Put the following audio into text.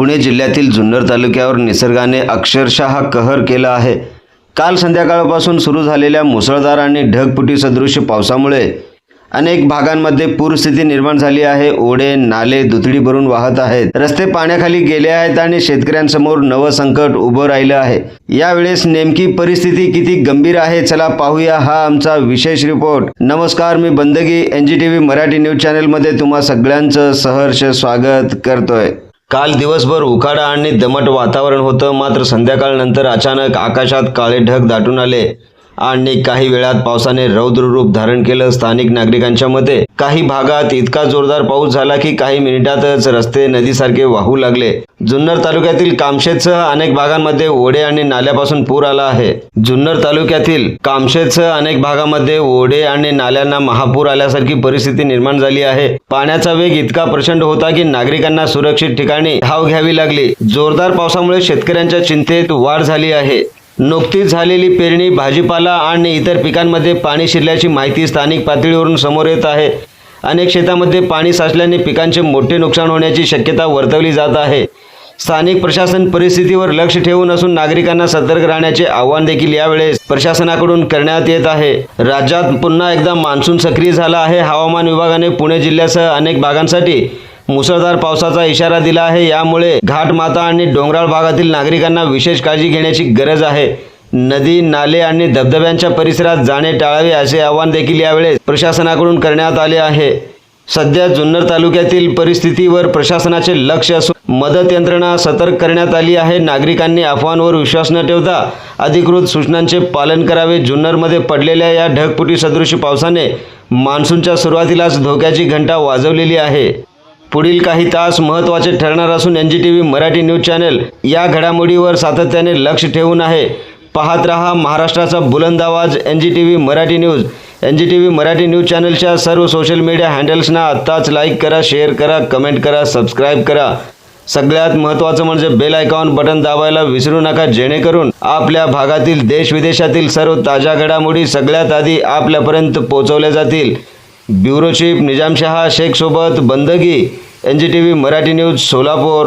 पुणे जिल्ह्यातील जुन्नर तालुक्यावर निसर्गाने अक्षरशः कहर केला आहे। काल संध्याकाळपासून सुरू झालेल्या मुसळधार आणि ढगफुटी सदृश पावसामुळे अनेक भागांमध्ये पूरस्थिती निर्माण झाली आहे। ओढे नाले दुथडी भरून वाहत आहेत, रस्ते पाण्याखाली गेले आहेत आणि शेतकऱ्यांसमोर नवं संकट उभं राहिलं आहे। यावेळेस नेमकी परिस्थिती किती गंभीर आहे, चला पाहूया हा आमचा विशेष रिपोर्ट। नमस्कार, मी बंदगी NGTV मराठी न्यूज चॅनल मध्ये तुम्हा सगळ्यांचं सहर्ष स्वागत करतोय। काल दिवसभर उकाडा आणि दमट वातावरण होतं, मात्र संध्याकाळनंतर अचानक आकाशात काळे ढग दाटून आले आणि काही वेळात पावसाने रौद्र रूप धारण केलं। स्थानिक नागरिकांच्या मते काही भागात इतका जोरदार पाऊस झाला की काही मिनिटातच रस्ते नदीसारखे वाहू लागले। जुन्नर तालुक्यातील कामशेतसह अनेक भागांमध्ये ओढे आणि नाल्यापासून पूर आला आहे। जुन्नर तालुक्यातील कामशेतसह अनेक भागांमध्ये ओढे आणि नाल्यांना महापूर आल्यासारखी परिस्थिती निर्माण झाली आहे। पाण्याचा वेग इतका प्रचंड होता की नागरिकांना सुरक्षित ठिकाणी धाव घ्यावी लागली। जोरदार पावसामुळे शेतकऱ्यांच्या चिंतेत वाढ झाली आहे। नुकतीच झालेली पेरणी, भाजीपाला आणि इतर पिकांमध्ये पाणी शिरल्याची माहिती स्थानिक पातळीवरून समोर येत आहे। अनेक शेतांमध्ये पाणी साचल्याने पिकांचे मोठे नुकसान होण्याची शक्यता वर्तवली जात आहे। स्थानिक प्रशासन परिस्थितीवर लक्ष ठेवून असून नागरिकांना सतर्क राहण्याचे आवाहन देखील यावेळेस प्रशासनाकडून करण्यात येत आहे। राज्यात पुन्हा एकदा मान्सून सक्रिय झाला आहे। हवामान विभागाने पुणे जिल्ह्यासह अनेक भागांसाठी मुसळधार पावसाचा इशारा दिला आहे। यामुळे घाटमाथा आणि डोंगराळ भागातील नागरिकांना विशेष काळजी घेण्याची गरज आहे। नदी, नाले आणि धबधब्यांच्या परिसरात जाणे टाळावे असे आवाहन देखील यावेळेस प्रशासनाकडून करण्यात आले आहे। सध्या जुन्नर तालुक्यातील परिस्थितीवर प्रशासनाचे लक्ष असून मदत यंत्रणा सतर्क करण्यात आली आहे। नागरिकांनी अफवांवर विश्वास न ठेवता अधिकृत सूचनांचे पालन करावे। जुन्नरमध्ये पडलेल्या या ढगफुटी सदृश पावसाने मान्सूनच्या सुरुवातीलाच धोक्याची घंटा वाजवलेली आहे। पुढील काही तास महत्त्वाचे ठरणार असून NGTV मराठी न्यूज चॅनल या घडामोडीवर सातत्याने लक्ष ठेवून आहे। पाहत रहा महाराष्ट्राचा बुलंद आवाज NGTV Marathi news. NGTV Marathi news चॅनलच्या सर्व सोशल मीडिया हँडल्सना आत्ताच लाईक करा, शेअर करा, कमेंट करा, सबस्क्राईब करा। सगळ्यात महत्त्वाचं म्हणजे बेल आयकॉन बटन दाबायला विसरू नका, जेणेकरून आपल्या भागातील देश विदेशातील सर्व ताज्या घडामोडी सगळ्यात आधी आपल्यापर्यंत पोहोचवल्या जातील। ब्युरो चीफ निजामशहा शेख सोबत बंदगी, NGTV मराठी न्यूज, सोलापूर।